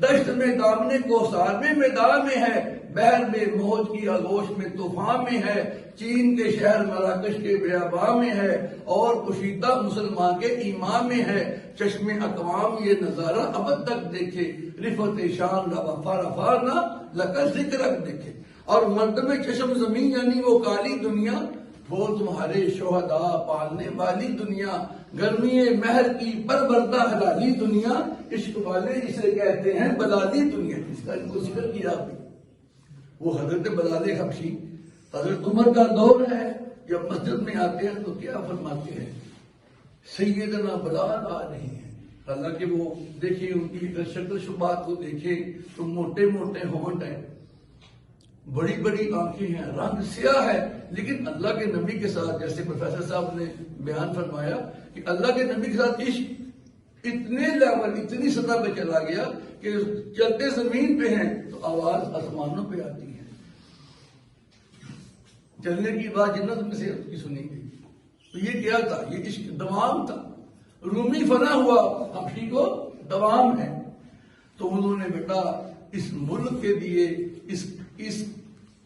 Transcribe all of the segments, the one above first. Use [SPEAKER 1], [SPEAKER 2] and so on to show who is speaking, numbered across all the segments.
[SPEAKER 1] دشت میں دامنے کوثر میں میدان میں ہے، بحر میں موج کی آغوش میں طوفان میں ہے، چین کے شہر مراکش کے بیاباں میں ہے، اور کشیدہ مسلمان کے ایمان میں ہے۔ چشم اقوام یہ نظارہ ابد تک دیکھے، رفت شان رفا رفا نہ لکا ذکرک دیکھے۔ اور مردم چشم زمین یعنی وہ کالی دنیا، وہ تمہارے شہداء پالنے والی دنیا، گرمی مہر کی پروردہ حلالی دنیا، عشق والے اسے کہتے ہیں بلالی دنیا۔ اس کا ان کو ذکر کیا بھی، وہ حضرت بلال حبشی حضرت عمر کا دور ہے، جب مسجد میں آتے ہیں تو کیا فرماتے ہیں، سیدنا بلال آ رہے ہیں۔ حالانکہ وہ دیکھیں ان کی شکل شبات کو دیکھیں تو موٹے موٹے ہونٹ ہیں، بڑی بڑی آنکھیں ہیں، رنگ سیاہ ہے، لیکن اللہ کے نبی کے ساتھ، جیسے پروفیسر صاحب نے بیان فرمایا کہ اللہ کے نبی کے ساتھ عشق اتنے لیول اتنی سطح پہ چلا گیا کہ چلتے زمین پہ ہیں تو آواز آسمانوں پہ آتی ہے، چلنے کی آواز جنت میں سے کی سنی گئی۔ تو یہ کیا تھا؟ یہ عشق دوام تھا۔ رومی فنا ہوا، حبشی کو دوام ہے۔ تو انہوں نے بیٹا اس ملک کے لیے، اس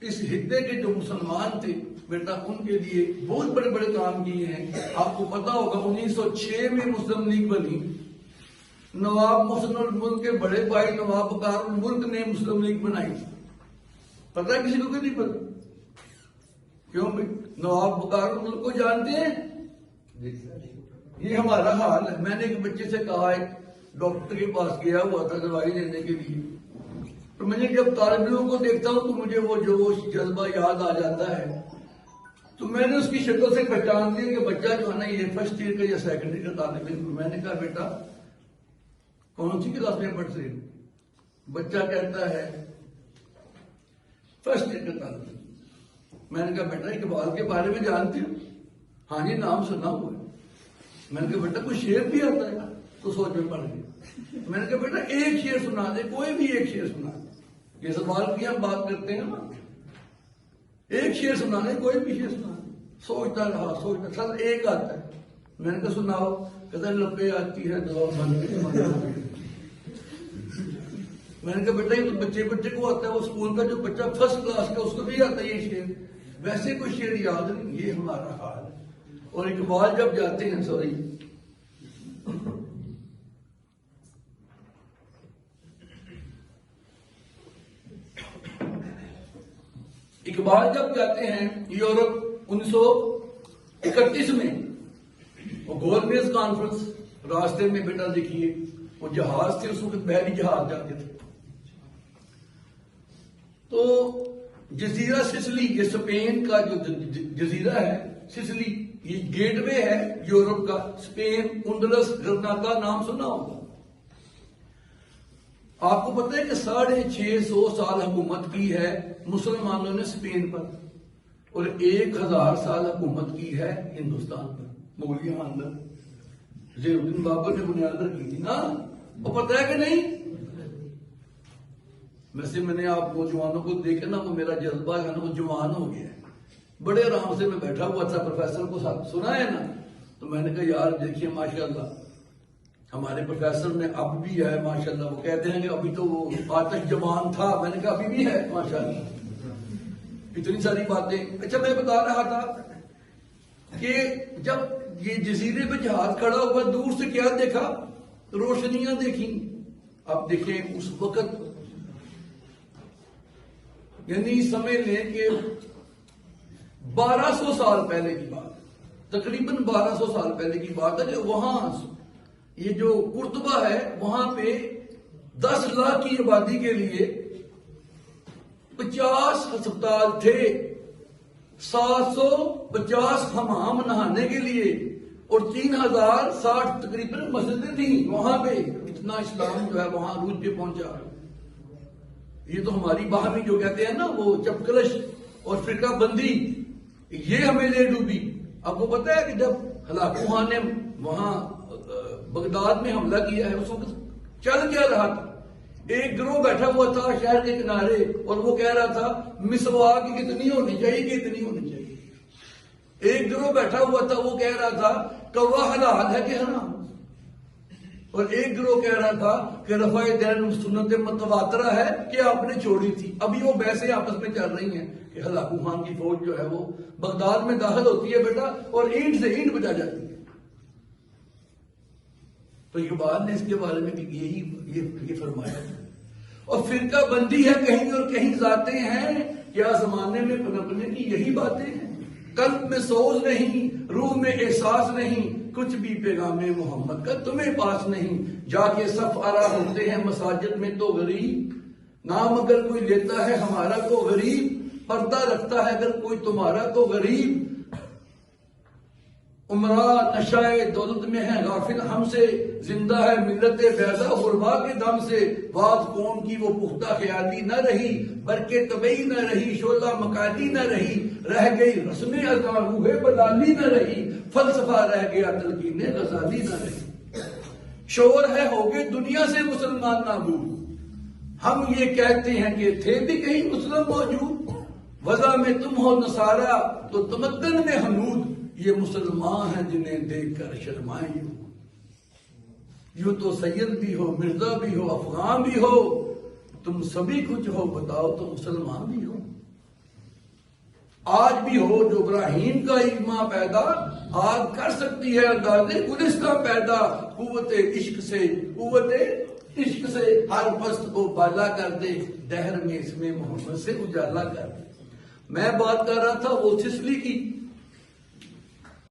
[SPEAKER 1] خطے کے جو مسلمان تھے بیٹا، ان کے لیے بہت بڑے بڑے کام کیے ہیں۔ آپ کو پتا ہوگا 1906 میں مسلم لیگ بنی، نواب محسن الملک کے بڑے بھائی نواب بکار الملک نے مسلم لیگ بنائی۔ پتا ہے کسی کو کہ نہیں پتا؟ کیوں بھائی؟ نواب بکار الملک کو جانتے ہیں؟ یہ ہمارا حال ہے۔ میں نے ایک بچے سے کہا، ایک ڈاکٹر کے پاس گیا ہوا تھا دوائی لینے کے لیے، تو میں نے جب طالب علموں کو دیکھتا ہوں تو مجھے وہ جوش جذبہ یاد آ جاتا ہے۔ تو میں نے اس کی شکل سے پہچان لی کہ بچہ جو ہے نا یہ فرسٹ ایئر کا یا سیکنڈ ایئر کا طالب علم۔ میں نے کہا بیٹا کون سی کلاس میں پڑھ رہے ہو؟ بچہ کہتا ہے فرسٹ ایئر کا طالب علم۔ میں نے کہا بیٹا اقبال کے بارے میں جانتے ہو؟ ہاں جی نام سنا ہوا ہے۔ میں نے کہا بیٹا کوئی شعر بھی آتا ہے؟ تو سوچ میں پڑ گیا۔ میں نے کہا بیٹا ایک شعر سنا دے، کوئی بھی ایک شعر سنا دے۔ یہ سوال کی ہم بات کرتے ہیں نا، ایک شعر سنا دے، کوئی بھی شعر سنا دے۔ سوچتا رہا سوچتا، سر ایک آتا ہے۔ میں نے کہا سناؤ۔ کہتا لپے آتی ہے دعا بن کے۔ میں نے کہا بیٹا یہ تو بچے کو آتا ہے، وہ اسکول کا جو بچہ فرسٹ کلاس کا اس کو بھی آتا ہے یہ شعر، ویسے کوئی شعر یاد نہیں۔ یہ ہمارا حال ہے۔ اور اقبال جب جاتے ہیں، سوری اقبال جب جاتے ہیں یورپ 1931 میں، وہ گول میز کانفرنس، راستے میں بیٹا دیکھیے وہ جہاز تھے، اس وقت بحری جہاز جاتے تھے، تو جزیرہ سسلی، یہ اسپین کا جو جزیرہ ہے سسلی، یہ گیٹ وے ہے یورپ کا، اسپین، اندلس، گرناطہ نام سنا ہوگا۔ آپ کو پتہ ہے کہ 650 سال حکومت کی ہے مسلمانوں نے اسپین پر، اور 1000 سال حکومت کی ہے ہندوستان پر، مغلیہ خاندان، زیر الدین بابر نے بنیاد رکھی تھی نا، وہ پتہ ہے کہ نہیں؟ ویسے میں نے آپ نوجوانوں کو دیکھا نا، وہ میرا جذبہ ہے نا وہ جوان ہو گیا ہے۔ بڑے آرام سے میں بیٹھا ہوا تھا، پروفیسر کو سنا ہے نا، تو میں نے کہا یار دیکھیے ماشاءاللہ ہمارے پروفیسر میں اب بھی ہے ماشاءاللہ، وہ کہتے ہیں کہ ابھی تو وہ آتش جوان تھا، میں نے کہا ابھی بھی ہے ماشاءاللہ، اتنی ساری باتیں۔ اچھا میں بتا رہا تھا کہ جب یہ جزیرے پہ جہاز کھڑا ہوا، دور سے کیا دیکھا؟ روشنیاں دیکھی۔ آپ دیکھیں اس وقت، یعنی سمجھ لیں کہ 1200 سال پہلے کی بات، تقریباً 1200 سال پہلے کی بات ہے، کہ وہاں یہ جو قرطبہ ہے وہاں پہ 10 لاکھ کی آبادی کے لیے 50 ہسپتال تھے، 750 حمام نہانے کے لیے، اور 3060 تقریباً مسجدیں تھیں وہاں پہ۔ اتنا اسلام جو ہے وہاں عروج پہ پہنچا۔ یہ تو ہماری باہمی جو کہتے ہیں نا وہ چپکلش اور فرقہ بندی، یہ ہمیں لے ڈوبی۔ آپ کو پتہ ہے کہ جب ہلاکوہاں نے وہاں بغداد میں حملہ کیا ہے، اس وقت چل کیا رہا تھا؟ ایک گروہ بیٹھا ہوا تھا شہر کے کنارے، اور وہ کہہ رہا تھا مسواک کتنی ہونی چاہیے کہ اتنی ہونی چاہیے۔ ایک گروہ بیٹھا ہوا تھا، وہ کہہ رہا تھا کوا حلال ہے کہ حرام۔ اور ایک گروہ کہہ رہا تھا کہ رفع دین سنت متواترہ ہے کہ آپ نے چھوڑی تھی. ابھی وہ بحثیں آپس میں چل رہی ہیں کہ ہلاکو خان کی فوج جو ہے وہ بغداد میں داخل ہوتی ہے بیٹا اور اینٹ سے اینٹ بجا جاتی ہے. تو اقبال نے اس کے بارے میں یہی فرمایا. اور فرقہ بندی ہے کہیں اور کہیں ذاتیں ہیں، کیا زمانے میں پنپنے کی یہی باتیں ہیں. قلب میں سوز نہیں، روح میں احساس نہیں، کچھ بھی پیغام محمد کا تمہیں پاس نہیں. جا کے صف آرا ہوتے ہیں مساجد میں تو غریب، نام اگر کوئی لیتا ہے ہمارا تو غریب، پردہ رکھتا ہے اگر کوئی تمہارا تو غریب. عمرہ نشائے دولت میں ہے غافل ہم سے، زندہ ہے ملت بیضا غربا کے دم سے. بات قوم کی وہ پختہ خیالی نہ رہی، برکے طبعی نہ رہی، شعلہ مکالی نہ رہی، رہ گئی رسم ازاں روح بدالی نہ رہی، فلسفہ رہ گیا تلقین غزالی نہ رہی. شور ہے ہو گئے دنیا سے مسلمان نابود، ہم یہ کہتے ہیں کہ تھے بھی کہیں مسلم موجود. وضع میں تم ہو نصارہ تو تمدن میں حنود، یہ مسلمان ہیں جنہیں دیکھ کر شرمائیں یوں. یوں تو سید بھی ہو، مرزا بھی ہو، افغان بھی ہو، تم سبھی کچھ ہو، بتاؤ تو مسلمان بھی ہو. آج بھی ہو جو ابراہیم کا ایمان پیدا، آج کر سکتی ہے اندازے گلستان پیدا. قوت عشق سے ہر پست کو بالا کر دے، دہر میں اس میں محمد سے اجالا کر دے. میں بات کر رہا تھا وہ سسلی کی